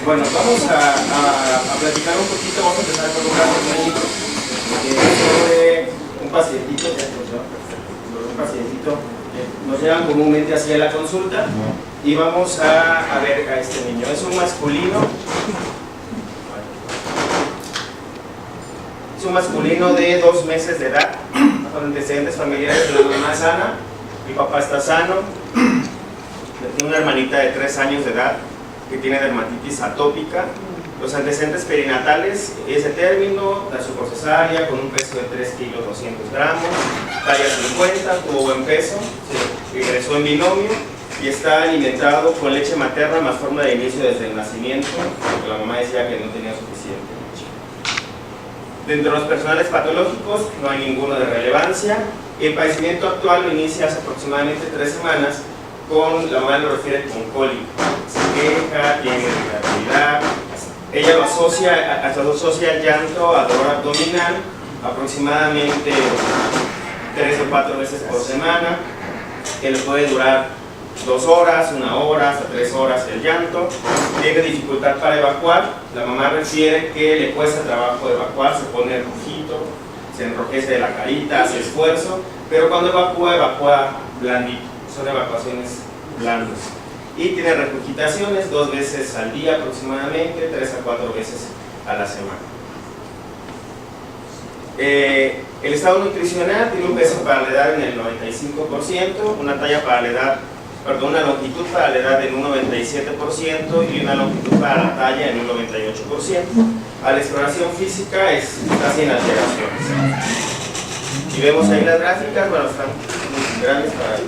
Bueno, vamos a platicar un poquito, vamos a empezar con un caso clínico sobre un pacientito, un pacientito que nos llevan comúnmente hacia la consulta y vamos a ver a este niño. Es un masculino. Es un masculino de 2 meses de edad, con antecedentes familiares de la mamá sana, mi papá está sano, tiene una hermanita de 3 años de edad que tiene dermatitis atópica. Los antecedentes perinatales, ese término, nació por cesárea con un peso de 3 kilos 200 gramos, talla 50, tuvo buen peso, ingresó en binomio y está alimentado con leche materna más fórmula de inicio desde el nacimiento, porque la mamá decía que no tenía suficiente leche. Dentro de los personales patológicos no hay ninguno de relevancia. El padecimiento actual lo inicia hace aproximadamente 3 semanas, con la mamá lo refiere con cólico, se queja, tiene irritabilidad. Ella lo asocia al llanto, a dolor abdominal, aproximadamente 3 o 4 veces por semana, que le puede durar 2 horas, 1 hora, hasta 3 horas el llanto. Tiene dificultad para evacuar, la mamá refiere que le cuesta trabajo evacuar, se pone rojito, se enrojece de la carita, hace esfuerzo, pero cuando evacúa blandito, son evacuaciones blandas. Y tiene regurgitaciones 2 veces al día aproximadamente, 3 a 4 veces a la semana. El estado nutricional tiene un peso para la edad en el 95%, una longitud para la edad en un 97% y una longitud para la talla en un 98%. A la exploración física está sin alteraciones. Y vemos ahí las gráficas, bueno, están muy grandes para ahí,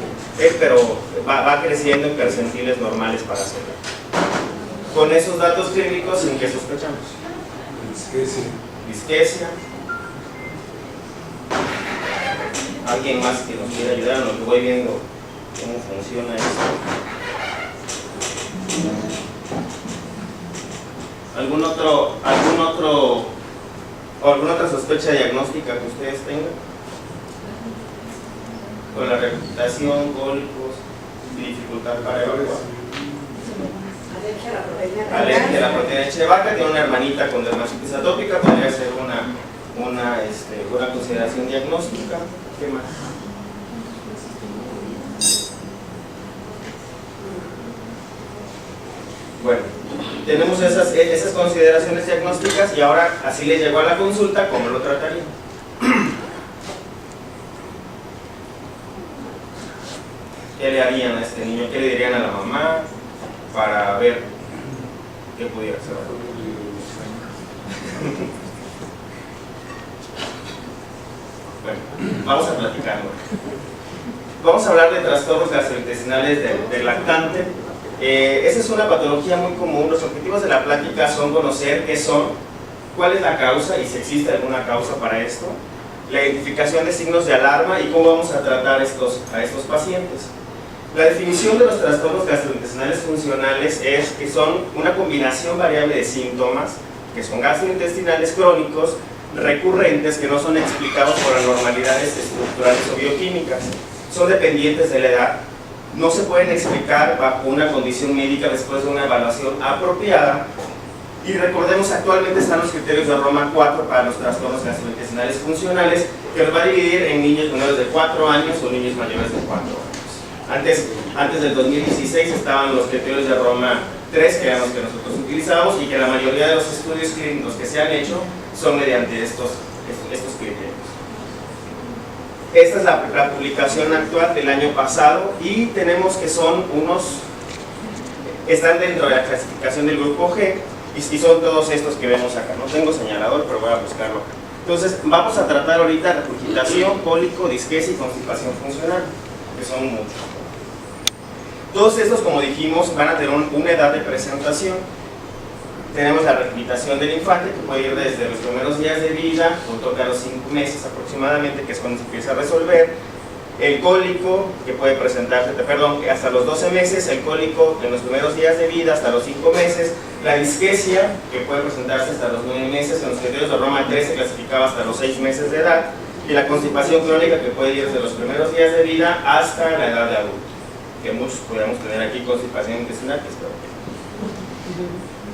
pero va creciendo en percentiles normales para hacerlo. Con esos datos clínicos, ¿en qué sospechamos? Disquesia. ¿Alguien más que nos quiera ayudar? Nos lo voy viendo cómo funciona esto. ¿Alguna otra sospecha diagnóstica que ustedes tengan? Con la regurgitación, cólicos, dificultad para evacuar. Alergia a la proteína de leche de vaca, tiene una hermanita con dermatitis atópica, podría ser una consideración diagnóstica. ¿Qué más? Bueno, tenemos esas consideraciones diagnósticas y ahora así le llegó a la consulta, ¿cómo lo trataría? ¿Qué le harían a este niño? ¿Qué le dirían a la mamá para ver qué pudiera hacer? Bueno, vamos a platicarlo. Vamos a hablar de trastornos gastrointestinales del lactante. Esa es una patología muy común. Los objetivos de la plática son conocer qué son, cuál es la causa y si existe alguna causa para esto, la identificación de signos de alarma y cómo vamos a tratar a estos pacientes. La definición de los trastornos gastrointestinales funcionales es que son una combinación variable de síntomas que son gastrointestinales crónicos, recurrentes, que no son explicados por anormalidades estructurales o bioquímicas. Son dependientes de la edad, no se pueden explicar bajo una condición médica después de una evaluación apropiada. Y recordemos, actualmente están los criterios de Roma 4 para los trastornos gastrointestinales funcionales, que los va a dividir en niños menores de 4 años o niños mayores de 4 años. Antes del 2016 estaban los criterios de Roma 3, que eran los que nosotros utilizábamos, y que la mayoría de los estudios clínicos que se han hecho son mediante estos criterios. Esta es la publicación actual del año pasado y tenemos que están dentro de la clasificación del grupo G y son todos estos que vemos acá. No tengo señalador, pero voy a buscarlo acá. Entonces vamos a tratar ahorita regurgitación, cólico, disquesia y constipación funcional, que son muchos. Todos estos, como dijimos, van a tener una edad de presentación. Tenemos la regurgitación del infante, que puede ir desde los primeros días de vida, junto a los 5 meses aproximadamente, que es cuando se empieza a resolver. El cólico, que puede presentarse, hasta los 12 meses, el cólico en los primeros días de vida, hasta los 5 meses. La disquesia, que puede presentarse hasta los 9 meses, en los criterios de Roma 3 se clasificaba hasta los 6 meses de edad. Y la constipación crónica, que puede ir desde los primeros días de vida hasta la edad de adulto, que muchos podemos tener aquí constipación intestinal, que es peor.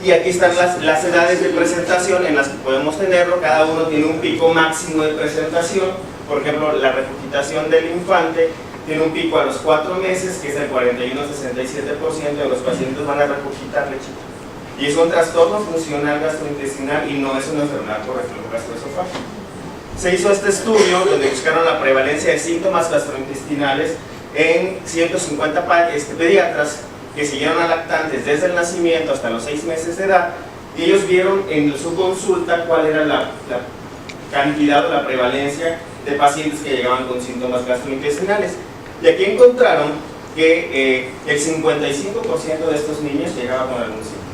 Y aquí están las edades de presentación en las que podemos tenerlo. Cada uno tiene un pico máximo de presentación. Por ejemplo, la regurgitación del infante tiene un pico a los 4 meses, que es el 41-67% de los pacientes van a regurgitar lechita. Y es un trastorno funcional gastrointestinal y no es una enfermedad por reflujo gastroesofágico. Se hizo este estudio donde buscaron la prevalencia de síntomas gastrointestinales en 150 pediatras que siguieron a lactantes desde el nacimiento hasta los 6 meses de edad, y ellos vieron en su consulta cuál era la cantidad o la prevalencia de pacientes que llegaban con síntomas gastrointestinales. Y aquí encontraron que el 55% de estos niños llegaba con algún síntoma,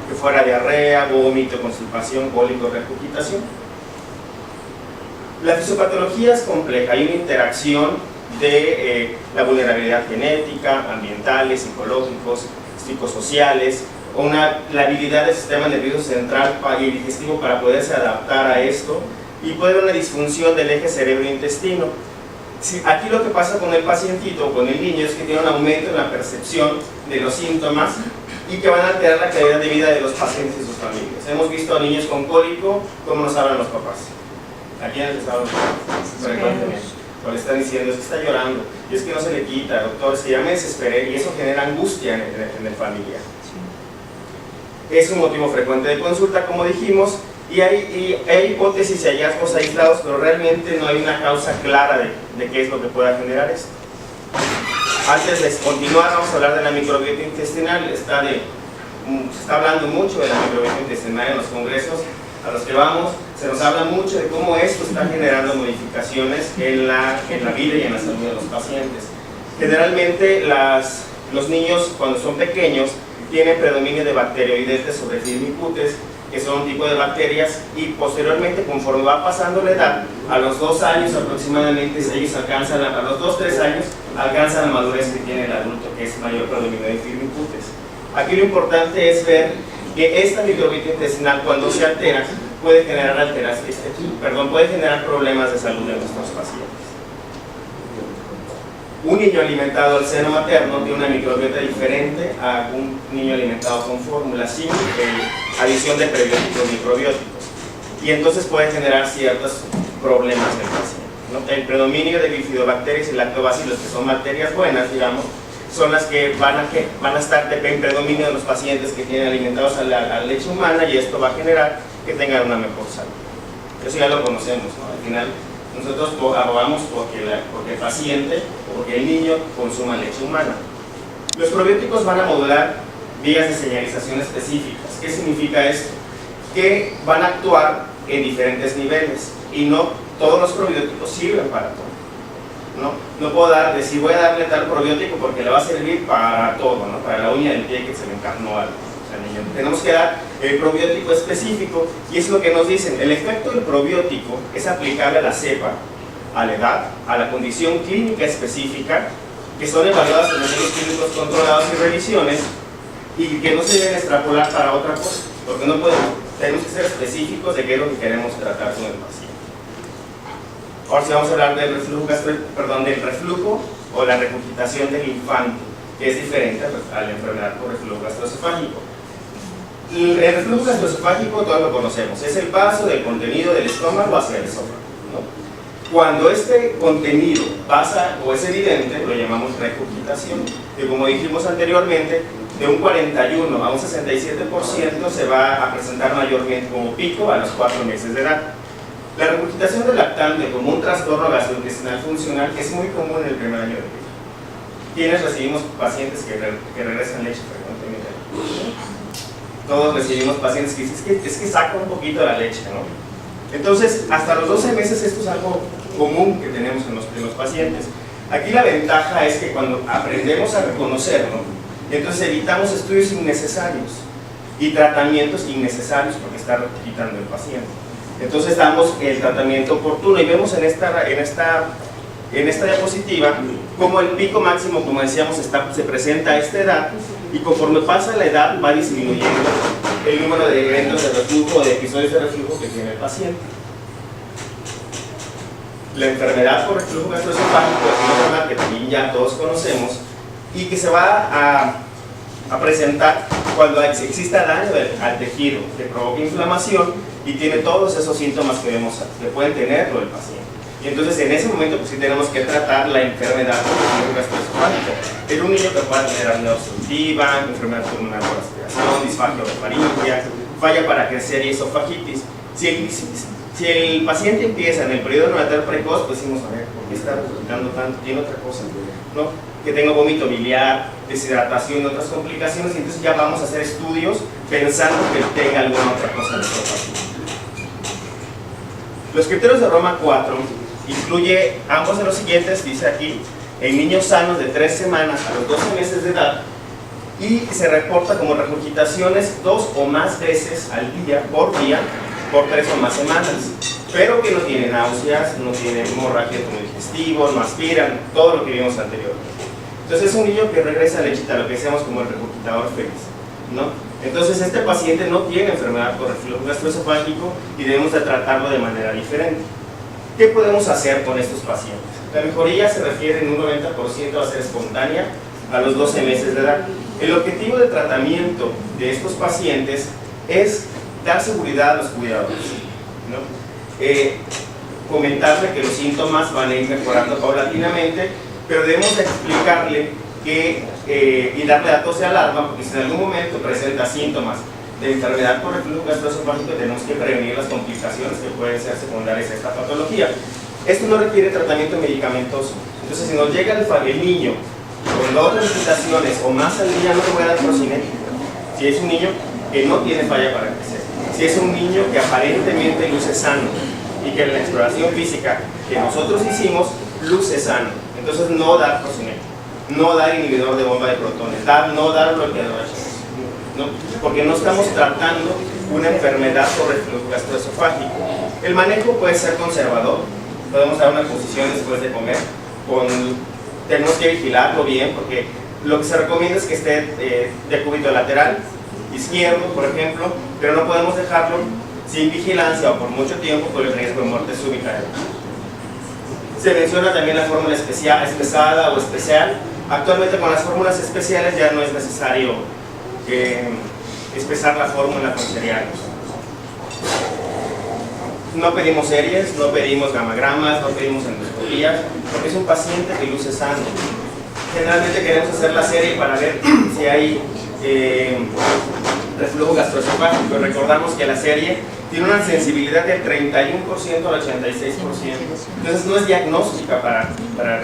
que fuera diarrea, vómito, constipación, cólico, regurgitación. La fisiopatología es compleja, hay una interacción de la vulnerabilidad genética, ambientales, psicológicos, psicosociales, la habilidad del sistema nervioso central y digestivo para poderse adaptar a esto, y puede haber una disfunción del eje cerebro-intestino. Aquí lo que pasa con el pacientito o con el niño es que tiene un aumento en la percepción de los síntomas y que van a alterar la calidad de vida de los pacientes y sus familias. Hemos visto a niños con cólico, cómo nos hablan los papás. ¿A quiénes les hablan los papás? Frecuentemente. O le están diciendo, es que está llorando, y es que no se le quita, doctor, es que ya me desesperé, y eso genera angustia en el familiar. Es un motivo frecuente de consulta, como dijimos, y hay hipótesis y hallazgos aislados, pero realmente no hay una causa clara de qué es lo que pueda generar esto. Antes de continuar, vamos a hablar de la microbiota intestinal. Se está hablando mucho de la microbiota intestinal en los congresos a los que vamos. Se nos habla mucho de cómo esto está generando modificaciones en la vida y en la salud de los pacientes. Generalmente los niños, cuando son pequeños, tienen predominio de bacteroidetes sobre firmicutes, que son un tipo de bacterias, y posteriormente, conforme va pasando la edad, a los 2 años aproximadamente, ellos alcanzan, a los 2-3 años, alcanzan la madurez que tiene el adulto, que es mayor predominio de firmicutes. Aquí lo importante es ver que esta microbiota intestinal, cuando se altera, puede generar puede generar problemas de salud en nuestros pacientes. Un niño alimentado al seno materno tiene una microbiota diferente a un niño alimentado con fórmula, sin adición de prebióticos microbióticos, y entonces puede generar ciertos problemas en el paciente, ¿no? El predominio de bifidobacterias y lactobacilos, que son bacterias buenas, digamos, son las que van a estar en predominio de los pacientes que tienen alimentados a la leche humana, y esto va a generar que tengan una mejor salud. Eso ya lo conocemos, ¿no? Al final nosotros abogamos porque el paciente o porque el niño consuma leche humana. Los probióticos van a modular vías de señalización específicas. ¿Qué significa esto? Que van a actuar en diferentes niveles, y no todos los probióticos sirven para todo. No puedo decir voy a darle tal probiótico porque le va a servir para todo, ¿no? Para la uña del pie que se le encarnó algo. Tenemos que dar el probiótico específico, y es lo que nos dicen. El efecto del probiótico es aplicable a la cepa, a la edad, a la condición clínica específica, que son evaluadas en los ensayos clínicos controlados y revisiones, y que no se deben extrapolar para otra cosa, porque tenemos que ser específicos de qué es lo que queremos tratar con el paciente. Ahora sí vamos a hablar del reflujo o la regurgitación del infante, que es diferente a la enfermedad por reflujo gastroesofágico. El reflujo gastroesofágico todos lo conocemos, es el paso del contenido del estómago hacia el esófago, ¿no? Cuando este contenido pasa o es evidente, lo llamamos regurgitación, que como dijimos anteriormente, de un 41 a un 67% se va a presentar mayormente como pico a los 4 meses de edad. La regurgitación del lactante como un trastorno gastrointestinal funcional es muy común en el primer año de vida. ¿Quiénes recibimos pacientes que regresan leche frecuentemente? Todos recibimos pacientes que dicen, es que saca un poquito la leche, ¿no? Entonces, hasta los 12 meses esto es algo común que tenemos en los pacientes. Aquí la ventaja es que cuando aprendemos a reconocerlo, entonces evitamos estudios innecesarios y tratamientos innecesarios porque está quitando el paciente. Entonces damos el tratamiento oportuno, y vemos en esta diapositiva como el pico máximo, como decíamos, se presenta a esta edad, y conforme pasa la edad va disminuyendo el número de eventos de reflujo o de episodios de reflujo que tiene el paciente. La enfermedad por reflujo gastroesofágico es una enfermedad que también ya todos conocemos y que se va a presentar cuando exista daño al tejido que provoca inflamación y tiene todos esos síntomas que vemos que pueden tenerlo el paciente. Y entonces en ese momento pues sí tenemos que tratar la enfermedad gastroesofágica. En un niño que pueda tener apnea obstructiva, enfermedad pulmonar por aspiración, disfagia o faringia, falla para crecer y esofagitis. Si el paciente empieza en el periodo neonatal precoz, pues decimos, a ver, ¿por qué está vomitando tanto? Tiene otra cosa, ¿no? Que tenga vómito biliar, deshidratación y otras complicaciones, y entonces ya vamos a hacer estudios pensando que tenga alguna otra cosa de esofagitis. Los criterios de Roma 4 incluye ambos de los siguientes, dice aquí, en niños sanos de 3 semanas a los 12 meses de edad, y se reporta como regurgitaciones 2 o más veces al día, por 3 o más semanas, pero que no tienen náuseas, no tienen hemorragia como digestivo, no aspiran, todo lo que vimos anteriormente. Entonces es un niño que regresa a lechita, lo que decíamos como el regurgitador feliz, ¿no? Entonces este paciente no tiene enfermedad por reflujo gastroesofágico y debemos de tratarlo de manera diferente. ¿Qué podemos hacer con estos pacientes? La mejoría se refiere en un 90% a ser espontánea a los 12 meses de edad. El objetivo de tratamiento de estos pacientes es dar seguridad a los cuidadores, ¿no? Comentarle que los síntomas van a ir mejorando paulatinamente, pero debemos explicarle y darle datos de alarma, porque si en algún momento presenta síntomas de enfermedad por reflujo gastroesofágico, tenemos que prevenir las complicaciones que pueden ser secundarias a esta patología. Esto no requiere tratamiento medicamentoso. Entonces, si nos llega el niño con 2 regurgitaciones o más al día, no le voy a dar procinético. Si es un niño que no tiene falla para crecer, si es un niño que aparentemente luce sano y que en la exploración física que nosotros hicimos luce sano, entonces no dar procinético, no dar inhibidor de bomba de protones, no dar bloqueador H2, ¿no? Porque no estamos tratando una enfermedad por reflujo gastroesofágico. El manejo puede ser conservador, podemos dar una posición después de comer, tenemos que vigilarlo bien, porque lo que se recomienda es que esté de cúbito lateral, izquierdo, por ejemplo, pero no podemos dejarlo sin vigilancia o por mucho tiempo por el riesgo de muerte súbita. Se menciona también la fórmula espesada o especial. Actualmente con las fórmulas especiales ya no es necesario espesar la fórmula con cereales. No pedimos series, no pedimos gamagramas, no pedimos endoscopías, porque es un paciente que luce sano. Generalmente queremos hacer la serie para ver si hay reflujo gastroesofágico. Recordamos que la serie tiene una sensibilidad del 31% al 86%. Entonces no es diagnóstica para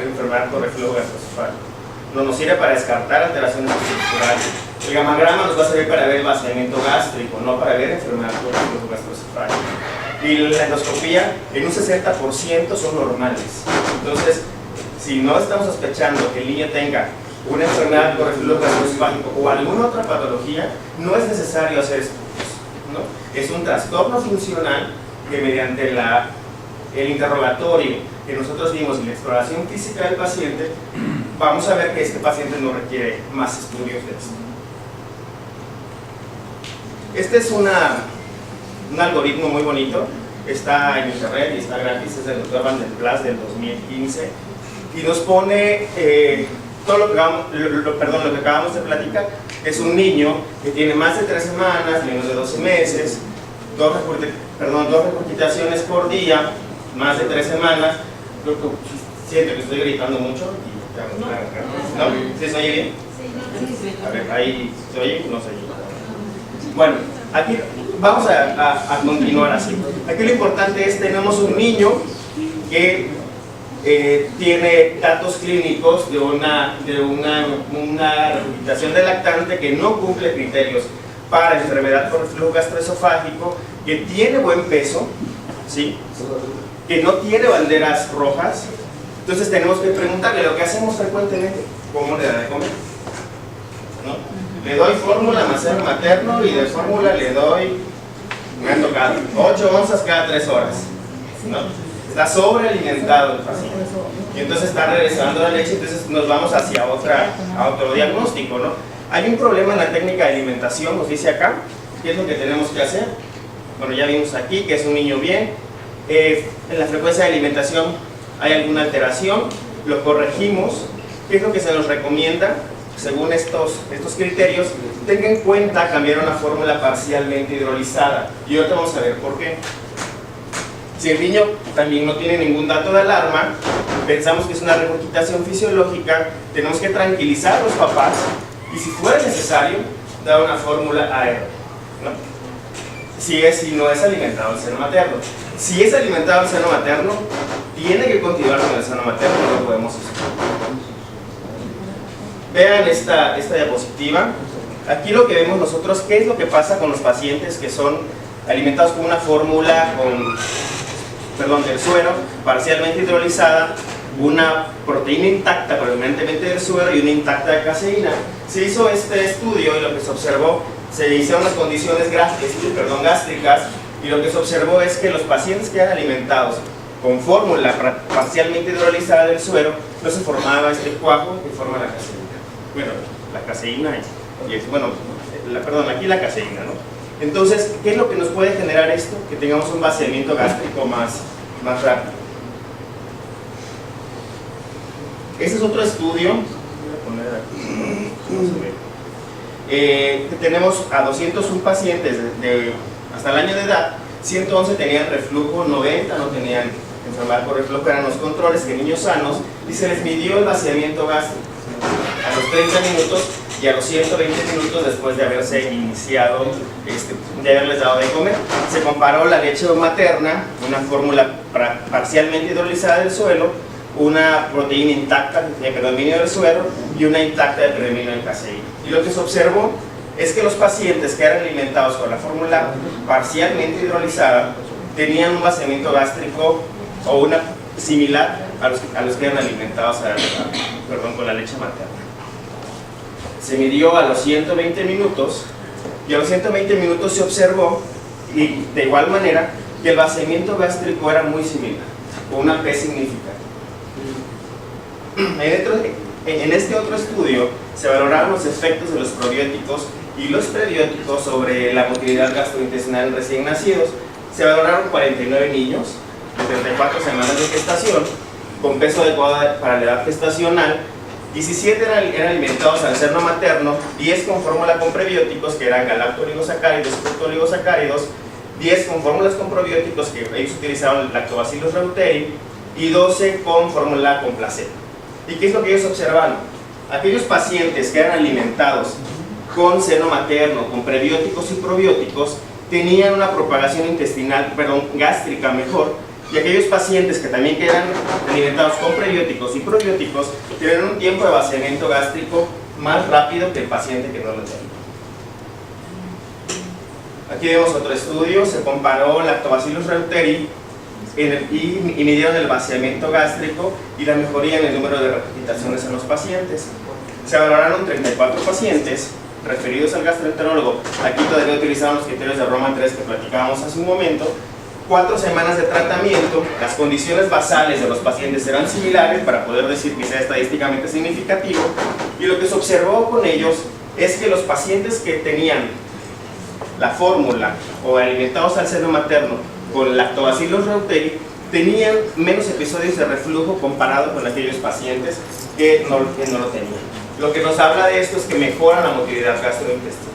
enfermedad por reflujo gastroesofágico. No nos sirve para descartar alteraciones estructurales. El gamagrama nos va a servir para ver el vaciamiento gástrico, no para ver enfermedad por reflujo gastroesofágico. Y la endoscopía en un 60% son normales. Entonces, si no estamos sospechando que el niño tenga una enfermedad por reflujo gastroesofágico o alguna otra patología, no es necesario hacer estudios, ¿no? Es un trastorno funcional que mediante el interrogatorio que nosotros vimos y la exploración física del paciente, vamos a ver que este paciente no requiere más estudios de esto. Este es un algoritmo muy bonito, está en internet y está gratis, es del Dr. Van der Plas del 2015 y nos pone todo lo que acabamos de platicar. Es un niño que tiene más de 3 semanas, menos de 12 meses, 2 regurgitaciones por día, más de 3 semanas. Siento que estoy gritando mucho. ¿No? ¿Sí se oye bien? A ver, ahí se oye, no se oye. Bueno, aquí vamos a continuar así. Aquí lo importante es, tenemos un niño que tiene datos clínicos de una regurgitación de lactante que no cumple criterios para enfermedad por reflujo gastroesofágico, que tiene buen peso, ¿sí? Que no tiene banderas rojas. Entonces tenemos que preguntarle, lo que hacemos frecuentemente, ¿cómo le da de comer? ¿No? Le doy fórmula materno y de fórmula le doy, me han tocado, 8 onzas cada 3 horas, ¿no? Está sobrealimentado el paciente y entonces está regresando la leche, entonces nos vamos hacia otro diagnóstico, ¿no? Hay un problema en la técnica de alimentación, nos dice acá, ¿qué es lo que tenemos que hacer? Bueno, ya vimos aquí que es un niño bien, en la frecuencia de alimentación hay alguna alteración, lo corregimos. ¿Qué es lo que se nos recomienda? según estos criterios, tenga en cuenta cambiar una fórmula parcialmente hidrolizada. Y ahorita vamos a ver por qué. Si el niño también no tiene ningún dato de alarma, pensamos que es una regurgitación fisiológica, tenemos que tranquilizar a los papás y, si fuera necesario, dar una fórmula AR, ¿no? Si no es alimentado el seno materno. Si es alimentado el seno materno, tiene que continuar con el seno materno, no lo podemos usar. Vean esta diapositiva. Aquí lo que vemos nosotros, ¿qué es lo que pasa con los pacientes que son alimentados con una fórmula del suero parcialmente hidrolizada, una proteína intacta predominantemente del suero y una intacta de caseína? Se hizo este estudio y lo que se observó, se hicieron las condiciones gástricas, y lo que se observó es que los pacientes que eran alimentados con fórmula parcialmente hidrolizada del suero, no se formaba este cuajo que forma la caseína. Bueno, la caseína aquí la caseína, ¿no? Entonces, ¿qué es lo que nos puede generar esto? Que tengamos un vaciamiento gástrico más rápido. Este es otro estudio. Voy a poner aquí, que tenemos a 201 pacientes hasta el año de edad. 111 tenían reflujo, 90 no tenían enfermedad por reflujo, eran los controles, que niños sanos, y se les midió el vaciamiento gástrico a los 30 minutos y a los 120 minutos después de haberse iniciado, de haberles dado de comer. Se comparó la leche materna, una fórmula parcialmente hidrolizada del suelo, una proteína intacta de predominio del suero y una intacta de predominio del caseína. Y lo que se observó es que los pacientes que eran alimentados con la fórmula parcialmente hidrolizada tenían un vaciamiento gástrico o una similar a los que eran alimentados con la leche materna. Se midió a los 120 minutos y a los 120 minutos se observó, y de igual manera, que el vaciamiento gástrico era muy similar, con una P significativa. En este otro estudio se valoraron los efectos de los probióticos y los prebióticos sobre la motilidad gastrointestinal en recién nacidos. Se valoraron 49 niños de 34 semanas de gestación con peso adecuado para la edad gestacional. 17 eran alimentados al seno materno, 10 con fórmula con prebióticos, que eran galacto-oligosacáridos y fructo-oligosacáridos, 10 con fórmulas con probióticos, que ellos utilizaban lactobacillus reuteri, y 12 con fórmula con placebo. ¿Y qué es lo que ellos observaron? Aquellos pacientes que eran alimentados con seno materno, con prebióticos y probióticos, tenían una propagación gástrica mejor, y aquellos pacientes que también eran alimentados con prebióticos y probióticos tienen un tiempo de vaciamiento gástrico más rápido que el paciente que no lo tenía. Aquí vemos otro estudio, se comparó lactobacillus reuteri y midieron el vaciamiento gástrico y la mejoría en el número de regurgitaciones en los pacientes. Se valoraron 34 pacientes referidos al gastroenterólogo. Aquí todavía utilizaron los criterios de Roman 3 que platicábamos hace un momento. 4 semanas de tratamiento, las condiciones basales de los pacientes eran similares para poder decir que sea estadísticamente significativo, y lo que se observó con ellos es que los pacientes que tenían la fórmula o alimentados al seno materno con lactobacillus reuteri tenían menos episodios de reflujo comparado con aquellos pacientes que no lo tenían. Lo que nos habla de esto es que mejora la motilidad gastrointestinal.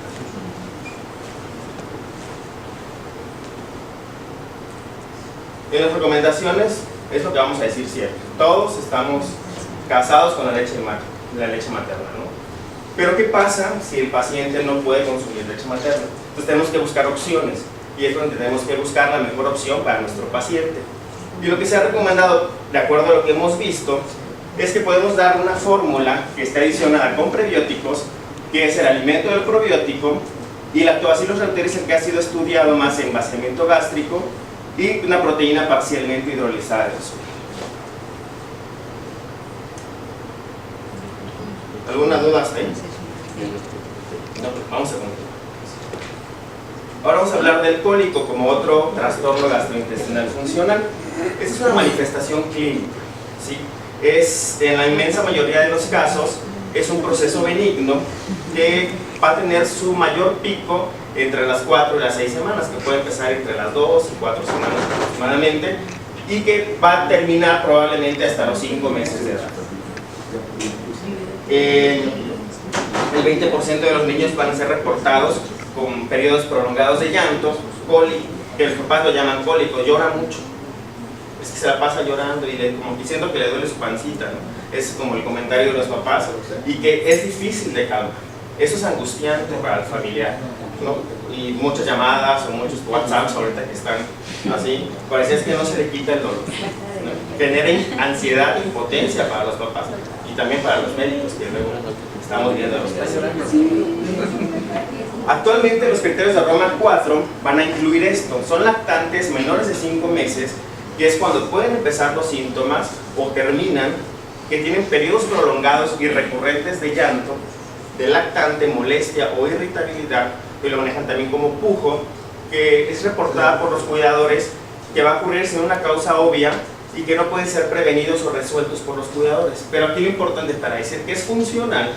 En las recomendaciones es lo que vamos a decir siempre. Todos estamos casados con la leche materna, ¿no? Pero ¿qué pasa si el paciente no puede consumir leche materna? Entonces tenemos que buscar opciones, y es donde tenemos que buscar la mejor opción para nuestro paciente. Y lo que se ha recomendado, de acuerdo a lo que hemos visto, es que podemos dar una fórmula que esté adicionada con prebióticos, que es el alimento del probiótico, y lactobacillus reuteri es el que ha sido estudiado más en vaciamiento gástrico, y una proteína parcialmente hidrolizada del suero. ¿Alguna duda hasta ahí? No, pues vamos a continuar. Ahora vamos a hablar del cólico como otro trastorno gastrointestinal funcional. Esta es una manifestación clínica, ¿sí? En la inmensa mayoría de los casos es un proceso benigno que va a tener su mayor pico entre las 4 y las 6 semanas, que puede empezar entre las 2 y 4 semanas aproximadamente, y que va a terminar probablemente hasta los 5 meses de edad. El 20% de los niños van a ser reportados con periodos prolongados de llanto, cólico, que los papás lo llaman cólico, llora mucho. Es que se la pasa llorando y como diciendo que le duele su pancita, ¿no? Es como el comentario de los papás, y que es difícil de calmar. Eso es angustiante para el familiar, ¿no? Y muchas llamadas o muchos WhatsApps ahorita que están así, parece que no se le quita el dolor, ¿no? Genera ansiedad e impotencia para los papás y también para los médicos que luego estamos viendo los casos. Actualmente los criterios de Roma 4 van a incluir esto: son lactantes menores de 5 meses, que es cuando pueden empezar los síntomas o terminan, que tienen periodos prolongados y recurrentes de llanto, de lactante, molestia o irritabilidad, que lo manejan también como pujo, que es reportada por los cuidadores, que va a ocurrir sin una causa obvia y que no pueden ser prevenidos o resueltos por los cuidadores. Pero aquí lo importante para decir que es funcional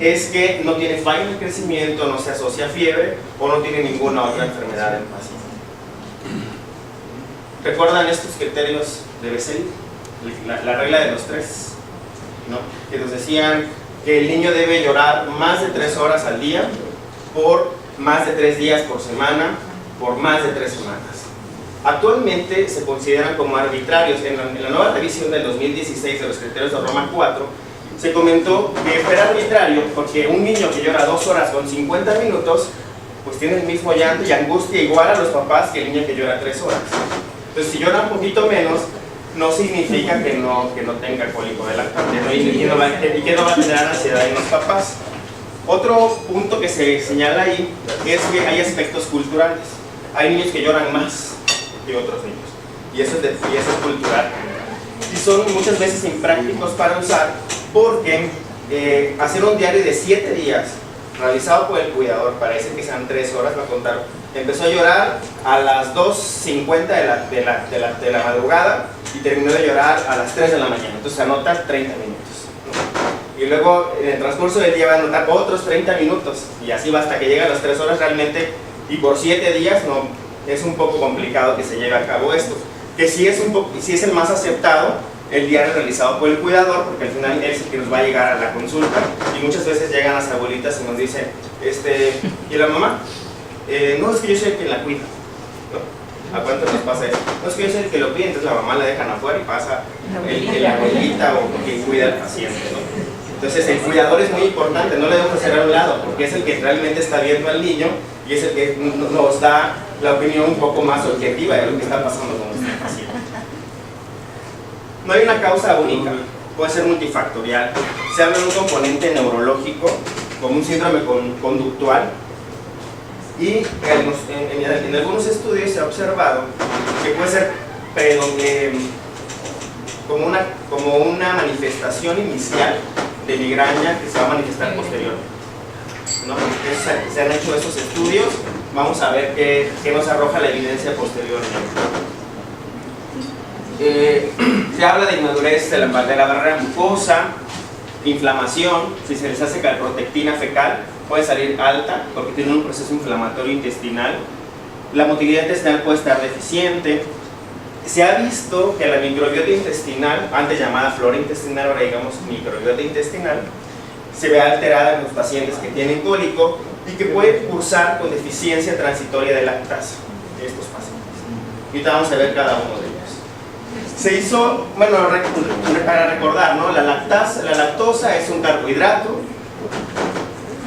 es que no tiene falla en el crecimiento, no se asocia a fiebre o no tiene ninguna otra enfermedad en el paciente. ¿Recuerdan estos criterios de Bessel? La regla de los 3, ¿no? Que nos decían que el niño debe llorar más de 3 horas al día, por más de 3 días por semana, por más de 3 semanas. Actualmente se consideran como arbitrarios. En la nueva revisión del 2016 de los criterios de Roma 4, se comentó que era arbitrario porque un niño que llora 2 horas con 50 minutos, pues tiene el mismo llanto y angustia igual a los papás que el niño que llora 3 horas. Entonces, si llora un poquito menos, no significa que no tenga cólico de lactante, ¿no? y que no va a generar ansiedad en los papás. Otro punto que se señala ahí es que hay aspectos culturales. Hay niños que lloran más que otros niños, y eso es cultural. Y son muchas veces imprácticos para usar, porque hacer un diario de 7 días realizado por el cuidador, parece que sean 3 horas, va a contar. Empezó a llorar a las 2:50 de la madrugada y terminó de llorar a las 3 de la mañana. Entonces se anota 30 minutos, ¿no? Y luego en el transcurso del día va a anotar otros 30 minutos y así va hasta que llega a las 3 horas realmente, y por 7 días no, es un poco complicado que se lleve a cabo esto. Que sí es el más aceptado, el diario realizado por el cuidador, porque al final es el que nos va a llegar a la consulta, y muchas veces llegan las abuelitas y nos dicen, ¿y la mamá? No, es que yo soy el que la cuida, ¿no? ¿A cuánto nos pasa eso? No, es que yo soy el que lo cuida, entonces la mamá la dejan afuera y pasa la abuelita o quien cuida al paciente, ¿no? Entonces el cuidador es muy importante, no le debemos hacer a un lado, porque es el que realmente está viendo al niño y es el que nos da la opinión un poco más objetiva de lo que está pasando con nuestro paciente. No hay una causa única, puede ser multifactorial. Se habla de un componente neurológico, como un síndrome conductual, y en algunos estudios se ha observado que puede ser como una manifestación inicial de migraña que se va a manifestar posteriormente, ¿no? Se han hecho esos estudios, vamos a ver qué nos arroja la evidencia posteriormente. Se habla de inmadurez de la barrera mucosa, inflamación. Si se les hace calprotectina fecal, puede salir alta porque tiene un proceso inflamatorio intestinal. La motilidad intestinal puede estar deficiente. Se ha visto que la microbiota intestinal, antes llamada flora intestinal, ahora digamos microbiota intestinal, se ve alterada en los pacientes que tienen cólico y que puede cursar con deficiencia transitoria de lactasa de estos pacientes. Ahorita vamos a ver cada uno de ellos. Se hizo, bueno, para recordar, ¿no? La lactosa es un carbohidrato,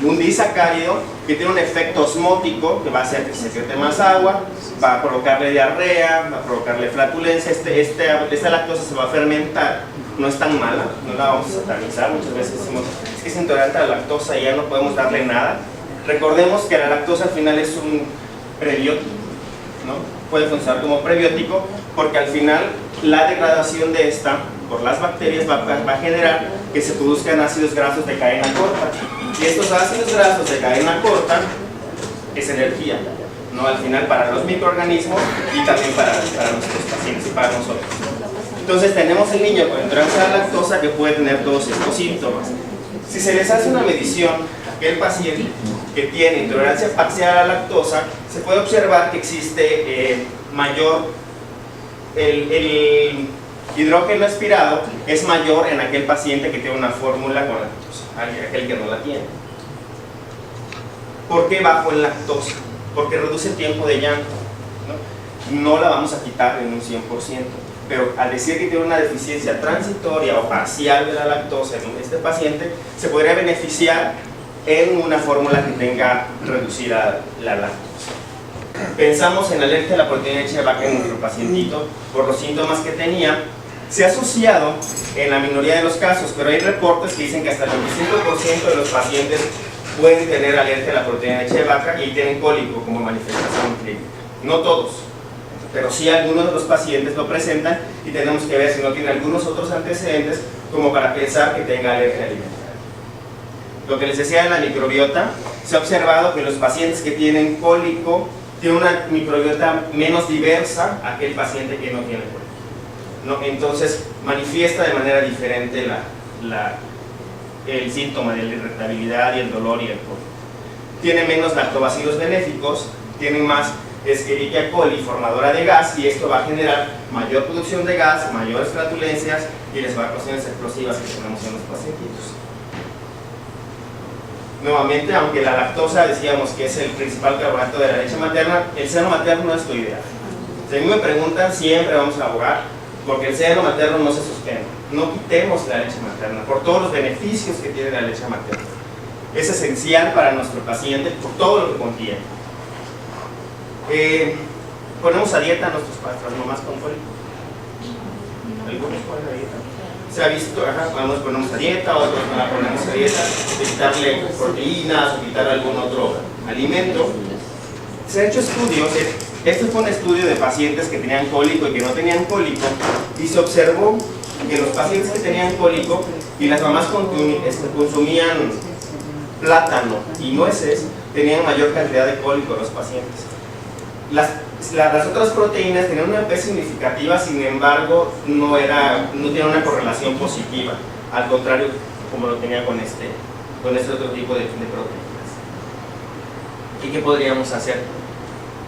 un disacárido que tiene un efecto osmótico que va a hacer que se secrete más agua, va a provocarle diarrea, va a provocarle flatulencia. Esta lactosa se va a fermentar, no es tan mala, no la vamos a satanizar. Muchas veces decimos, es que es intolerante a la lactosa y ya no podemos darle nada. Recordemos que la lactosa al final es un prebiótico, ¿no? Puede funcionar como prebiótico porque al final la degradación de esta por las bacterias va a generar que se produzcan ácidos grasos de cadena corta, y estos ácidos grasos de cadena corta es energía, ¿no? Al final para los microorganismos y también para nuestros pacientes y para nosotros. Entonces tenemos el niño con intolerancia a la lactosa que puede tener todos estos síntomas. Si se les hace una medición a aquel paciente que tiene intolerancia parcial a la lactosa, se puede observar que existe el hidrógeno aspirado es mayor en aquel paciente que tiene una fórmula con lactosa, aquel que no la tiene. ¿Por qué bajo en lactosa? Porque reduce el tiempo de llanto, no la vamos a quitar en un 100%, pero al decir que tiene una deficiencia transitoria o parcial de la lactosa en este paciente, se podría beneficiar en una fórmula que tenga reducida la lactosa. Pensamos en alergia a la proteína de leche de vaca en nuestro pacientito por los síntomas que tenía. Se ha asociado en la minoría de los casos, pero hay reportes que dicen que hasta el 25% de los pacientes pueden tener alergia a la proteína de leche de vaca y tienen cólico como manifestación clínica. No todos, pero sí algunos de los pacientes lo presentan y tenemos que ver si no tiene algunos otros antecedentes como para pensar que tenga alergia alimentaria. Lo que les decía de la microbiota, se ha observado que los pacientes que tienen cólico tienen una microbiota menos diversa a aquel paciente que no tiene cólico, ¿no? Entonces manifiesta de manera diferente el síntoma de la irritabilidad y el dolor y el cólico. Tiene menos lactobacilos benéficos, tienen más Escherichia coli formadora de gas, y esto va a generar mayor producción de gas, mayores flatulencias y las evacuaciones explosivas que tenemos en los pacientitos. Nuevamente, aunque la lactosa decíamos que es el principal carbohidrato de la leche materna, el seno materno no es lo ideal. Si a mí me preguntan, siempre vamos a abogar porque el seno materno no se sostiene. No quitemos la leche materna por todos los beneficios que tiene la leche materna. Es esencial para nuestro paciente por todo lo que contiene. Ponemos a dieta a nuestras mamás con cólico. Algunos ponen a dieta. Se ha visto, algunos ponemos a dieta, otros no la ponemos a dieta, de quitarle proteínas o quitar algún otro alimento. Se han hecho estudios, este fue un estudio de pacientes que tenían cólico y que no tenían cólico, y se observó que los pacientes que tenían cólico y las mamás consumían plátano y nueces, tenían mayor cantidad de cólico los pacientes. Las otras proteínas tenían una P significativa, sin embargo no tiene una correlación positiva, al contrario como lo tenía con este otro tipo de proteínas. ¿Y qué podríamos hacer?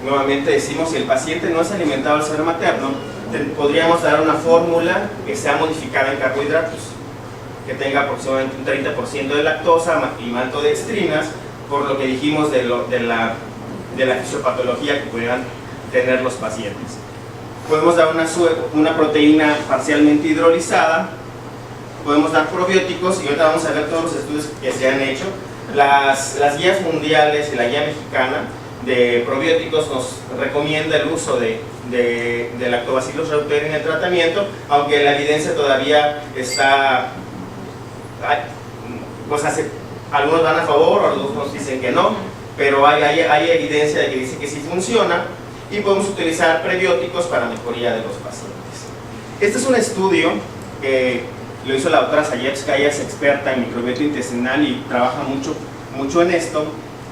Nuevamente decimos, si el paciente no es alimentado al seno materno, podríamos dar una fórmula que sea modificada en carbohidratos, que tenga aproximadamente un 30% de lactosa y maltodextrinas, por lo que dijimos de la fisiopatología que pudieran tener los pacientes. Podemos dar una proteína parcialmente hidrolizada, podemos dar probióticos, y ahorita vamos a ver todos los estudios que se han hecho. Las guías mundiales y la guía mexicana de probióticos nos recomienda el uso de Lactobacillus reuteri en el tratamiento, aunque la evidencia todavía está, pues algunos van a favor, otros nos dicen que no, pero hay evidencia de que dice que sí funciona, y podemos utilizar prebióticos para mejoría de los pacientes. Este es un estudio que lo hizo la doctora Sayevska. Ella es experta en microbiota intestinal y trabaja mucho en esto.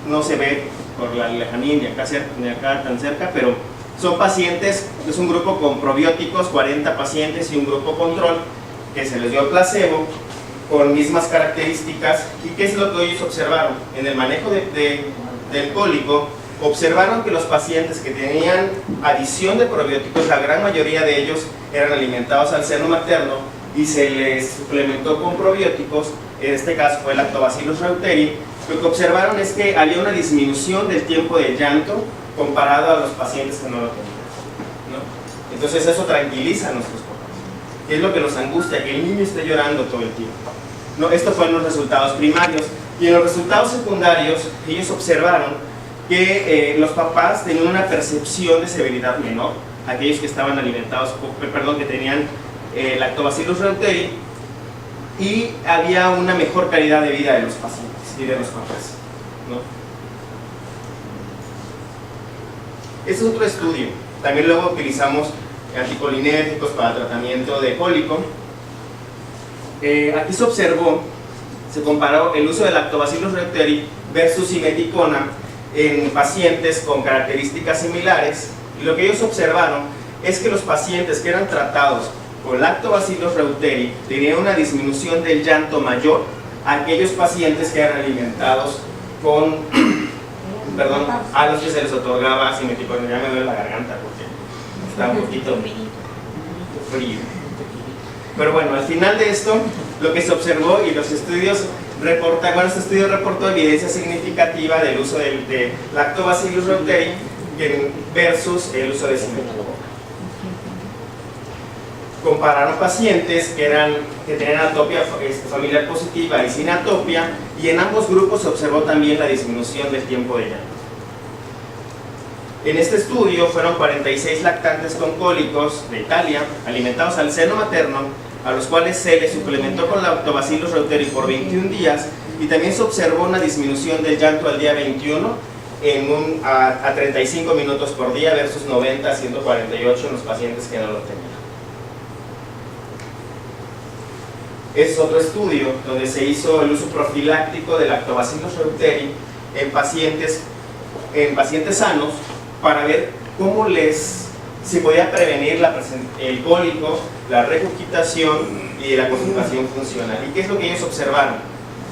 No se ve por la lejanía ni acá tan cerca, pero son pacientes, es un grupo con probióticos, 40 pacientes, y un grupo control que se les dio placebo con mismas características. ¿Y qué es lo que ellos observaron? En el manejo del cólico, observaron que los pacientes que tenían adición de probióticos, la gran mayoría de ellos eran alimentados al seno materno y se les suplementó con probióticos. En este caso fue Lactobacillus reuteri. Lo que observaron es que había una disminución del tiempo de llanto comparado a los pacientes que no lo tenían, ¿no? Entonces eso tranquiliza a nuestros papás, que es lo que nos angustia, que el niño esté llorando todo el tiempo, ¿no? Esto fue en los resultados primarios. Y en los resultados secundarios ellos observaron que los papás tenían una percepción de severidad menor, aquellos que estaban alimentados, que tenían Lactobacillus reuteri, y había una mejor calidad de vida de los pacientes y de los papás, ¿no? Este es otro estudio. También luego utilizamos anticolinérgicos para tratamiento de cólico. Aquí se comparó el uso de Lactobacillus reuteri versus simeticona en pacientes con características similares, y lo que ellos observaron es que los pacientes que eran tratados con Lactobacillus reuteri tenían una disminución del llanto mayor a aquellos pacientes que eran alimentados con a los que se les otorgaba simeticona. Ya me duele la garganta porque está un poquito frío. Pero bueno, al final de esto, lo que se observó, y los estudios este estudio reportó evidencia significativa del uso de Lactobacillus reuteri versus el uso de cimetococco. Compararon pacientes que tenían atopia familiar positiva y sin atopia, y en ambos grupos se observó también la disminución del tiempo de llanto. En este estudio fueron 46 lactantes con cólicos de Italia, alimentados al seno materno, a los cuales se les suplementó con Lactobacillus reuteri por 21 días, y también se observó una disminución del llanto al día 21 a 35 minutos por día versus 90 a 148 en los pacientes que no lo tenían. Este es otro estudio donde se hizo el uso profiláctico de Lactobacillus reuteri en pacientes sanos para ver cómo se podía prevenir el cólico, la regurgitación y la constipación funcional. ¿Y qué es lo que ellos observaron?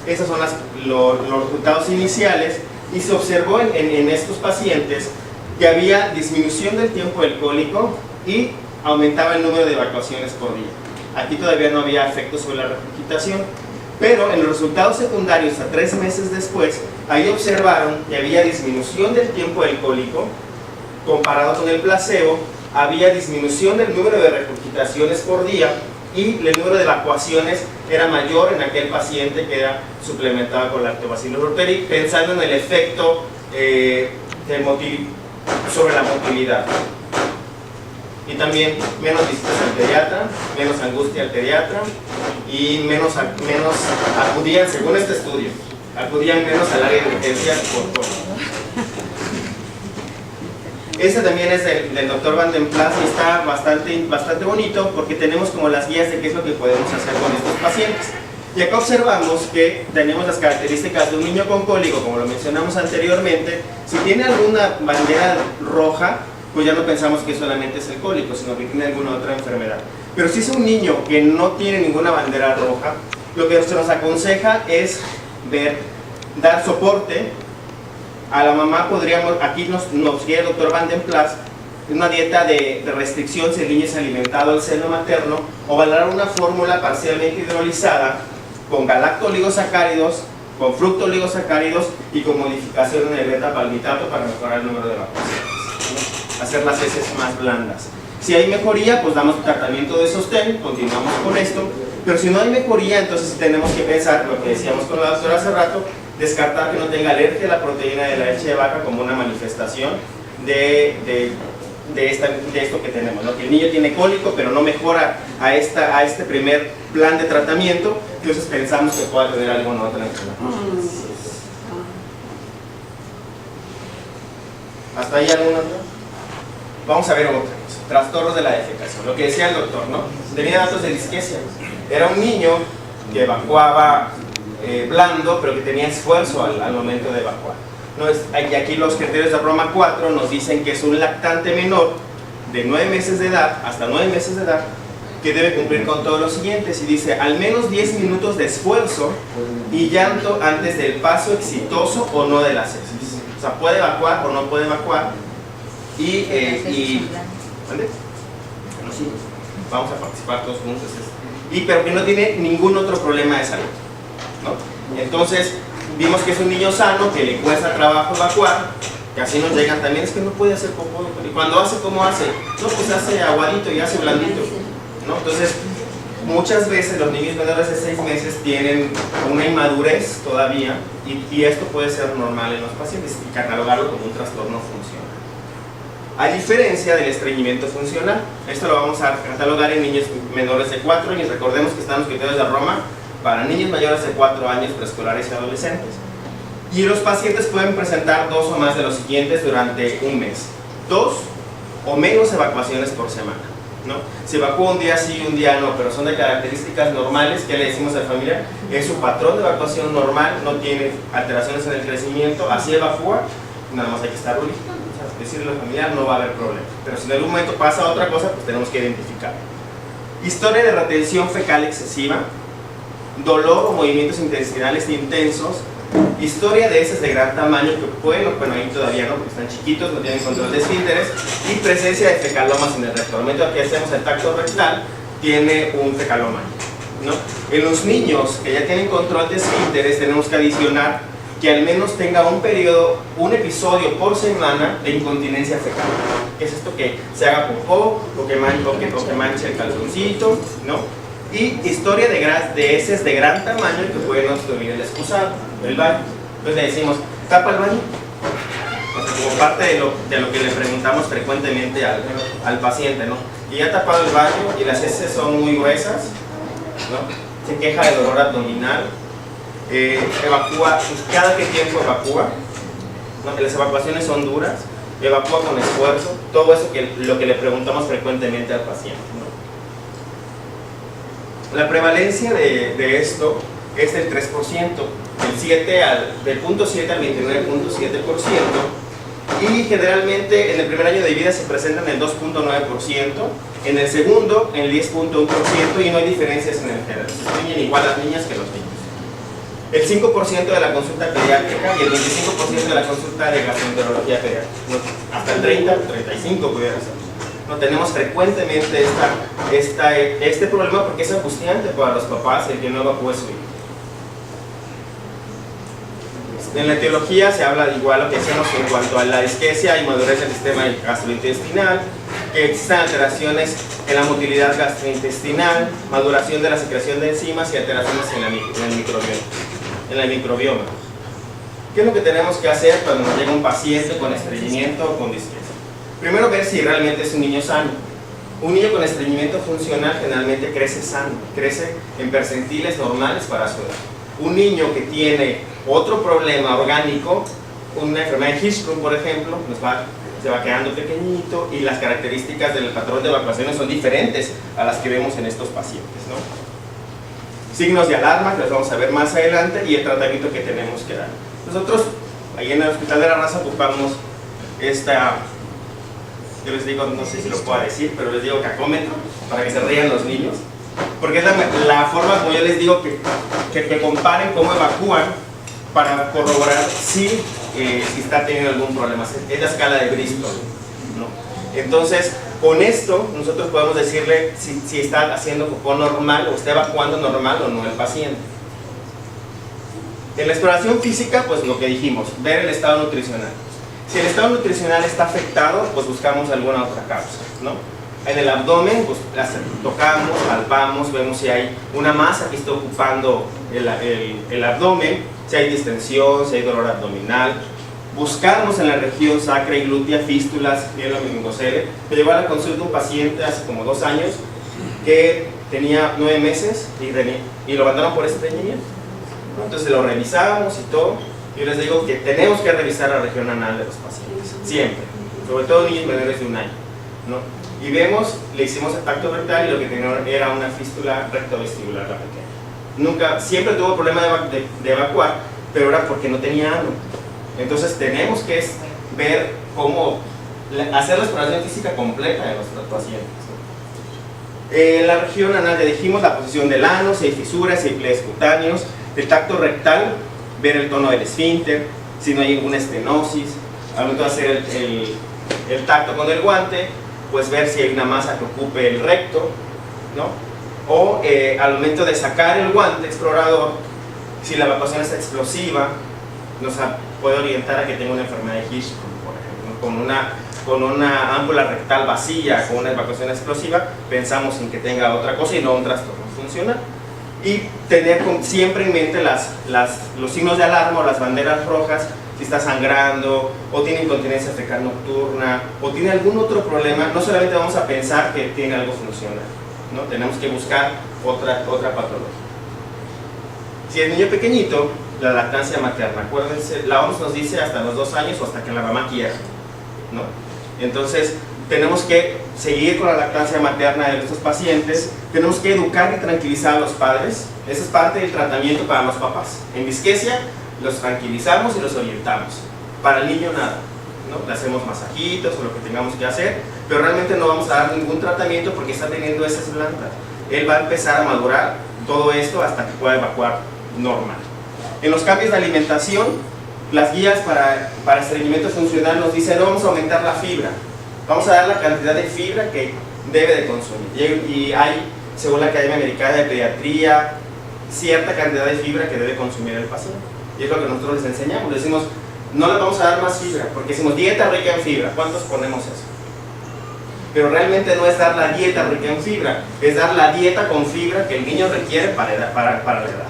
Esos son los resultados iniciales, y se observó en estos pacientes que había disminución del tiempo del cólico y aumentaba el número de evacuaciones por día. Aquí todavía no había efectos sobre la regurgitación, pero en los resultados secundarios a 3 meses después, ahí observaron que había disminución del tiempo del cólico comparado con el placebo, había disminución del número de regurgitaciones por día, y el número de evacuaciones era mayor en aquel paciente que era suplementado con Lactobacillus reuteri, pensando en el efecto sobre la motilidad. Y también menos visitas al pediatra, menos angustia al pediatra, y menos acudían, según este estudio, acudían menos al área de urgencias por COVID. Este también es del doctor Van den Plas, y está bastante bonito porque tenemos como las guías de qué es lo que podemos hacer con estos pacientes. Y acá observamos que tenemos las características de un niño con cólico, como lo mencionamos anteriormente. Si tiene alguna bandera roja, pues ya no pensamos que solamente es el cólico, sino que tiene alguna otra enfermedad. Pero si es un niño que no tiene ninguna bandera roja, lo que se nos aconseja es dar soporte a la mamá. Aquí nos guía el doctor Van den Plas una dieta de restricción si el niño es alimentado al seno materno, o valorar una fórmula parcialmente hidrolizada con galactoligosacáridos, con fructoligosacáridos y con modificación en el beta-palmitato para mejorar el número de evacuaciones, hacer las heces más blandas. Si hay mejoría, pues damos tratamiento de sostén, continuamos con esto, pero si no hay mejoría, entonces tenemos que pensar, lo que decíamos con la doctora hace rato, descartar que no tenga alergia a la proteína de la leche de vaca como una manifestación de esto que tenemos, ¿no? Que el niño tiene cólico pero no mejora a este primer plan de tratamiento, entonces pensamos que pueda tener alguna otra enfermedad. ¿Hasta ahí alguna otra? Vamos a ver otra cosa. Trastornos de la defecación, lo que decía el doctor, ¿no? Tenía datos de disquesia. Era un niño que evacuaba blando, pero que tenía esfuerzo al momento de evacuar. Y aquí los criterios de Roma 4 nos dicen que es un lactante menor de 9 meses de edad, hasta 9 meses de edad, que debe cumplir con todos los siguientes, y dice al menos 10 minutos de esfuerzo y llanto antes del paso exitoso o no de las heces. O sea, puede evacuar o no puede evacuar, ¿vale? Bueno, sí, vamos a participar todos juntos, pero que no tiene ningún otro problema de salud, ¿no? Entonces, vimos que es un niño sano, que le cuesta trabajo evacuar, que así nos llegan también, es que no puede hacer popó, y cuando hace, ¿cómo hace? No, pues hace aguadito y hace blandito, ¿no? Entonces, muchas veces los niños menores de 6 meses tienen una inmadurez todavía, y esto puede ser normal en los pacientes y catalogarlo como un trastorno funcional. A diferencia del estreñimiento funcional, esto lo vamos a catalogar en niños menores de 4 años, recordemos que están los criterios de Roma para niños mayores de 4 años, preescolares y adolescentes. Y los pacientes pueden presentar 2 o más de los siguientes durante un mes: 2 o menos evacuaciones por semana, ¿no? Si evacúa un día sí y un día no, pero son de características normales, ¿qué le decimos a la familia? Es su patrón de evacuación normal, no tiene alteraciones en el crecimiento, así evacúa, nada más hay que estar originando, o sea, decirle a la familia no va a haber problema. Pero si en algún momento pasa otra cosa, pues tenemos que identificar. Historia de retención fecal excesiva, dolor o movimientos intestinales intensos, historia de heces de gran tamaño que pueden, bueno, ahí todavía no, porque están chiquitos, no tienen control de esfínteres, y presencia de fecalomas en el recto. Al momento que hacemos el tacto rectal, tiene un fecaloma, ¿no? En los niños que ya tienen control de esfínteres tenemos que adicionar que al menos tenga un periodo, un episodio por semana de incontinencia fecal. ¿Qué es esto? Que se haga popó o que manche el calzoncito, ¿no? Y historia de heces de gran tamaño que pueden obstruir el excusado, el baño. Entonces le decimos, tapa el baño. O sea, como parte de lo que le preguntamos frecuentemente al paciente, ¿no? Y ya tapado el baño y las heces son muy gruesas, ¿no? Se queja de dolor abdominal, evacúa, cada que tiempo evacúa, ¿no? Las evacuaciones son duras, evacúa con esfuerzo, todo eso lo que le preguntamos frecuentemente al paciente, ¿no? La prevalencia de esto es del 3%, del 0.7 al 29.7%, y generalmente en el primer año de vida se presentan en el 2.9%, en el segundo en el 10.1%, y no hay diferencias en el género, se distinguen igual las niñas que los niños. El 5% de la consulta pediátrica y el 25% de la consulta de gastroenterología pediátrica, hasta el 30-35% pudiera ser. No tenemos frecuentemente este problema porque es angustiante para los papás el que no evacúe su hijo. En la etiología se habla igual lo que decíamos en cuanto a la disquesia y madurez del sistema gastrointestinal, que existan alteraciones en la motilidad gastrointestinal, maduración de la secreción de enzimas y alteraciones en el microbioma. ¿Qué es lo que tenemos que hacer cuando nos llega un paciente con estreñimiento o con disquesia? Primero, ver si realmente es un niño sano. Un niño con estreñimiento funcional generalmente crece sano, crece en percentiles normales para su edad. Un niño que tiene otro problema orgánico, una enfermedad de Hirschsprung, por ejemplo, se va quedando pequeñito y las características del patrón de evacuaciones son diferentes a las que vemos en estos pacientes, ¿no? Signos de alarma, que los vamos a ver más adelante, y el tratamiento que tenemos que dar. Nosotros, ahí en el Hospital de la Raza, ocupamos yo les digo, no sé si lo puedo decir, pero les digo cacómetro, para que se rían los niños, porque es la forma como yo les digo que comparen cómo evacúan para corroborar si está teniendo algún problema. Es la escala de Bristol, ¿no? Entonces, con esto nosotros podemos decirle si está haciendo popó normal o está evacuando normal o no el paciente. En la exploración física, pues lo que dijimos, ver el estado nutricional. Si el estado nutricional está afectado, pues buscamos alguna otra causa, ¿no? En el abdomen, pues tocamos, palpamos, vemos si hay una masa que está ocupando el abdomen, si hay distensión, si hay dolor abdominal. Buscamos en la región sacra y glútea fístulas, mielomeningocele. Me llegó a la consulta un paciente hace como 2 años que tenía 9 meses y lo mandaron por estreñimiento. Entonces lo revisamos y todo. Yo les digo que tenemos que revisar la región anal de los pacientes, siempre, sobre todo niños menores de 1 año, ¿no? Y vemos, le hicimos el tacto rectal y lo que tenía era una fístula rectovestibular la pequeña. Siempre tuvo problema de evacuar, pero era porque no tenía ano. Entonces tenemos que ver cómo hacer la exploración física completa de nuestros pacientes, ¿no? En la región anal le dijimos la posición del ano, si hay fisuras, si hay pliegues cutáneos. El tacto rectal, ver el tono del esfínter, si no hay ninguna estenosis. Al momento de hacer el tacto con el guante, pues ver si hay una masa que ocupe el recto, ¿no? O al momento de sacar el guante explorador, si la evacuación es explosiva, nos puede orientar a que tenga una enfermedad de Hirschsprung, por ejemplo, con una ámpula rectal vacía, con una evacuación explosiva, pensamos en que tenga otra cosa y no un trastorno funcional. Y tener siempre en mente los signos de alarma o las banderas rojas, si está sangrando, o tiene incontinencia fecal nocturna, o tiene algún otro problema. No solamente vamos a pensar que tiene algo funcional, ¿no? Tenemos que buscar otra patología. Si es niño pequeñito, la lactancia materna, acuérdense, la OMS nos dice hasta los 2 años o hasta que la mamá quiera, ¿no? Entonces, tenemos que seguir con la lactancia materna de nuestros pacientes, tenemos que educar y tranquilizar a los padres. Esa es parte del tratamiento para los papás. En disquesia, los tranquilizamos y los orientamos. Para el niño nada, ¿no? Le hacemos masajitos o lo que tengamos que hacer, pero realmente no vamos a dar ningún tratamiento porque está teniendo heces blandas. Él va a empezar a madurar todo esto hasta que pueda evacuar normal. En los cambios de alimentación, las guías para estreñimiento funcional nos dicen: no, vamos a aumentar la fibra, vamos a dar la cantidad de fibra que debe de consumir. Y hay según la Academia Americana de Pediatría, cierta cantidad de fibra que debe consumir el paciente. Y es lo que nosotros les enseñamos. Les decimos, no les vamos a dar más fibra, porque decimos dieta rica en fibra. ¿Cuántos ponemos eso? Pero realmente no es dar la dieta rica en fibra, es dar la dieta con fibra que el niño requiere para la edad,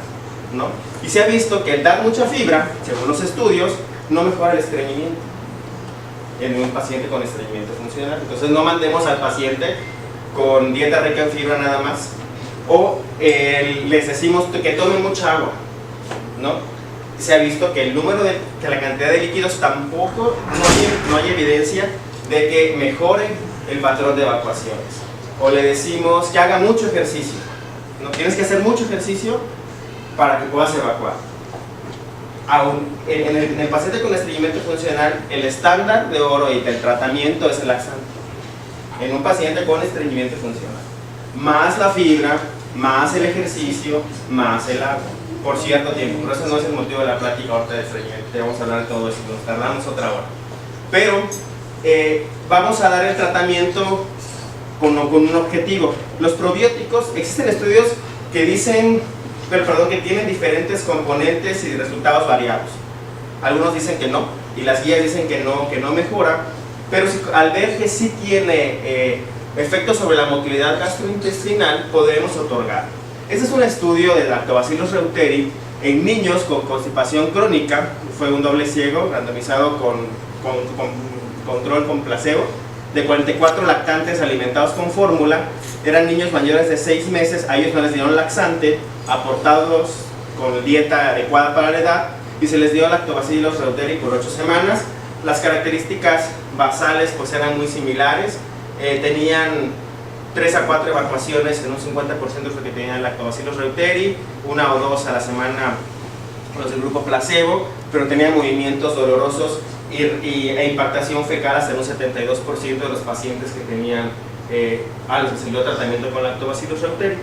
¿no? Y se ha visto que el dar mucha fibra, según los estudios, no mejora el estreñimiento en un paciente con estreñimiento funcional. Entonces no mandemos al paciente con dieta rica en fibra nada más, o les decimos que tomen mucha agua, ¿no? Se ha visto que que la cantidad de líquidos tampoco, no hay evidencia de que mejore el patrón de evacuaciones. O le decimos que haga mucho ejercicio, ¿no? Tienes que hacer mucho ejercicio para que puedas evacuar. Aún en el paciente con estreñimiento funcional, el estándar de oro y del tratamiento es el laxante. En un paciente con estreñimiento funcional, más la fibra, más el ejercicio, más el agua, por cierto tiempo. Pero eso no es el motivo de la plática ahorita de estreñimiento. Vamos a hablar de todo eso, nos tardamos otra hora. Pero vamos a dar el tratamiento con un objetivo. Los probióticos, existen estudios que dicen, que tienen diferentes componentes y resultados variados. Algunos dicen que no, y las guías dicen que no mejora, pero al ver que sí tiene efectos sobre la motilidad gastrointestinal, podemos otorgar. Este es un estudio de Lactobacillus reuteri en niños con constipación crónica. Fue un doble ciego randomizado con control con placebo, de 44 lactantes alimentados con fórmula. Eran niños mayores de 6 meses, a ellos no les dieron laxante, aportados con dieta adecuada para la edad, y se les dio Lactobacillus reuteri por 8 semanas. Las características basales pues eran muy similares, tenían 3 a 4 evacuaciones en un 50% de lo que tenían Lactobacillus reuteri, 1 o 2 a la semana los del grupo placebo, pero tenían movimientos dolorosos e impactación fecal hasta en un 72% de los pacientes que tenían se dio tratamiento con Lactobacillus reuteri.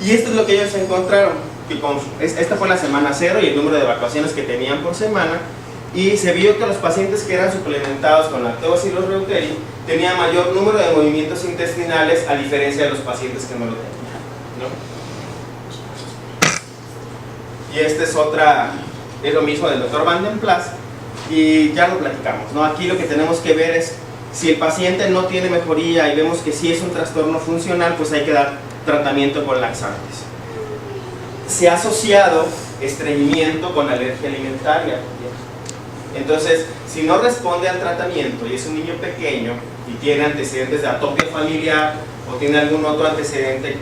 Y esto es lo que ellos encontraron, que esta fue la semana 0 y el número de evacuaciones que tenían por semana, y se vio que los pacientes que eran suplementados con Lactobacillus reuteri tenían mayor número de movimientos intestinales a diferencia de los pacientes que no lo tenían, ¿no? Y este es lo mismo del Dr. Van den Plas, y ya lo platicamos, ¿no? Aquí lo que tenemos que ver es si el paciente no tiene mejoría y vemos que sí es un trastorno funcional, pues hay que dar tratamiento con laxantes. Se ha asociado estreñimiento con alergia alimentaria. Entonces, si no responde al tratamiento y es un niño pequeño y tiene antecedentes de atopia familiar o tiene algún otro antecedente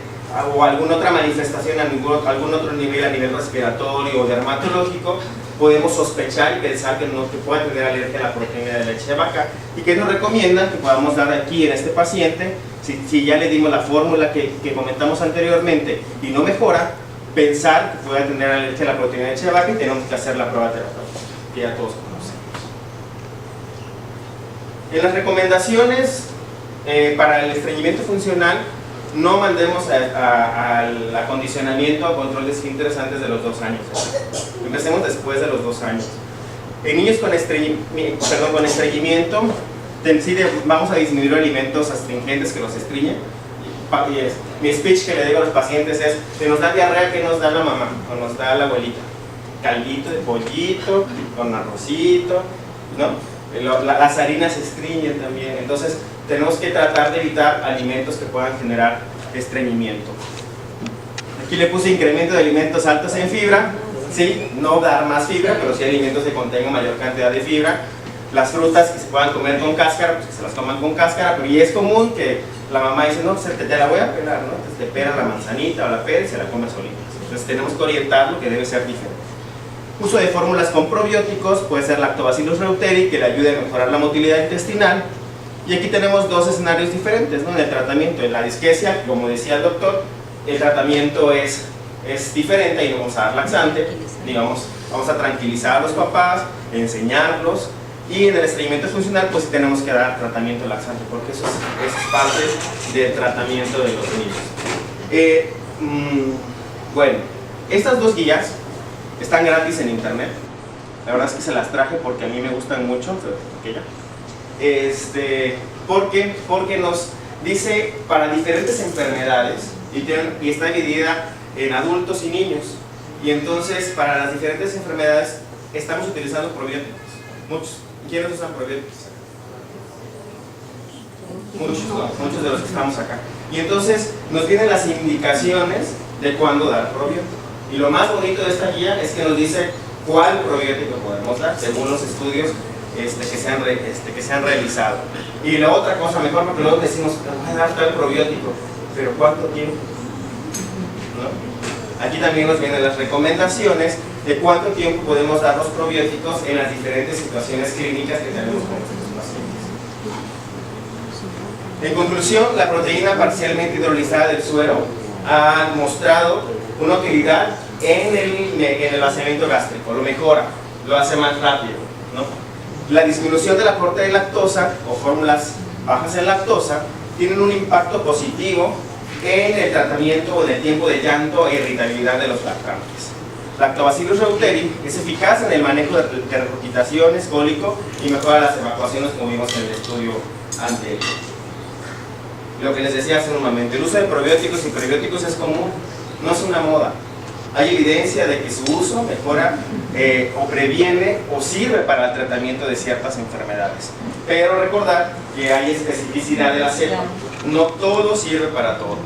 o alguna otra manifestación a algún otro nivel, a nivel respiratorio o dermatológico, podemos sospechar y pensar que puede tener alergia a la proteína de leche de vaca, y que nos recomiendan que podamos dar aquí en este paciente, si ya le dimos la fórmula que comentamos anteriormente y no mejora, pensar que puede tener alergia a la proteína de leche de vaca, y tenemos que hacer la prueba terapéutica, que ya todos conocemos. En las recomendaciones para el estreñimiento funcional, no mandemos al acondicionamiento a control de esfínteres antes de los 2 años. Empecemos después de los 2 años. En niños con estreñimiento, vamos a disminuir alimentos astringentes que los estreñen. Mi speech que le digo a los pacientes es: si nos da diarrea, ¿qué nos da la mamá o nos da la abuelita? Caldito de pollito, con arrocito, ¿no? Las harinas estreñen también. Entonces tenemos que tratar de evitar alimentos que puedan generar estreñimiento. Aquí le puse incremento de alimentos altos en fibra. Sí, no dar más fibra, pero sí alimentos que contengan mayor cantidad de fibra. Las frutas que se puedan comer con cáscara, pues que se las coman con cáscara, pero y es común que la mamá dice: no, te la voy a pelar, ¿no? Entonces te pela la manzanita o la pera y se la come solita. Entonces tenemos que orientarlo, que debe ser diferente. Uso de fórmulas con probióticos, puede ser Lactobacillus reuteri, que le ayude a mejorar la motilidad intestinal. Y aquí tenemos 2 escenarios diferentes, ¿no? En el tratamiento, en la disquesia, como decía el doctor, el tratamiento es diferente, y no vamos a dar laxante, digamos, vamos a tranquilizar a los papás, enseñarlos, y en el estreñimiento funcional pues sí tenemos que dar tratamiento laxante, porque eso es parte del tratamiento de los niños. Bueno, estas 2 guías están gratis en internet. La verdad es que se las traje porque a mí me gustan mucho, porque nos dice para diferentes enfermedades y está dividida en adultos y niños. Y entonces, para las diferentes enfermedades, estamos utilizando probióticos. Muchos. ¿Quiénes usan probióticos? Muchos, ¿no? Muchos de los que estamos acá. Y entonces, nos vienen las indicaciones de cuándo dar probiótico. Y lo más bonito de esta guía es que nos dice cuál probiótico podemos dar, según los estudios que se han realizado. Y la otra cosa mejor, porque luego decimos, voy a dar tal probiótico, pero ¿cuánto tiempo? ¿No? Aquí también nos vienen las recomendaciones de cuánto tiempo podemos dar los probióticos en las diferentes situaciones clínicas que tenemos con nuestros pacientes. En conclusión, la proteína parcialmente hidrolizada del suero ha mostrado una utilidad en el vaciamiento gástrico, lo mejora, lo hace más rápido, ¿no? La disminución del aporte de lactosa o fórmulas bajas en lactosa tienen un impacto positivo en el tratamiento o en el tiempo de llanto e irritabilidad de los lactantes. Lactobacillus reuteri es eficaz en el manejo de regurgitación, cólico y mejora las evacuaciones, como vimos en el estudio anterior. Lo que les decía hace un momento, el uso de probióticos y prebióticos es común, no es una moda. Hay evidencia de que su uso mejora o previene o sirve para el tratamiento de ciertas enfermedades. Pero recordar que hay especificidad de la cepa, no todo sirve para todo.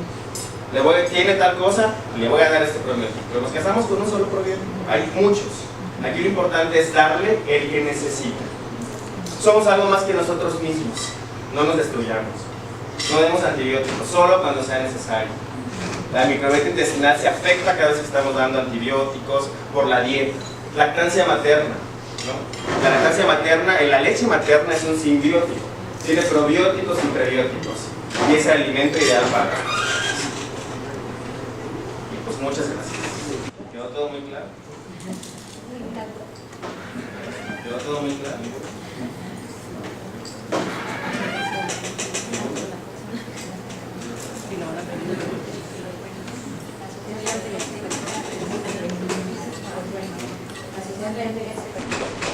¿Tiene tal cosa? Le voy a dar este probiótico. Pero nos casamos con un solo probiótico, hay muchos. Aquí lo importante es darle el que necesita. Somos algo más que nosotros mismos, no nos destruyamos. No demos antibióticos, solo cuando sea necesario. La microbiota intestinal se afecta cada vez que estamos dando antibióticos por la dieta. Lactancia materna, ¿no? La lactancia materna, la leche materna es un simbiótico. Tiene probióticos y prebióticos. Y es el alimento ideal para. Y pues muchas gracias. ¿Quedó todo muy claro? ¿Quedó todo muy claro? Así se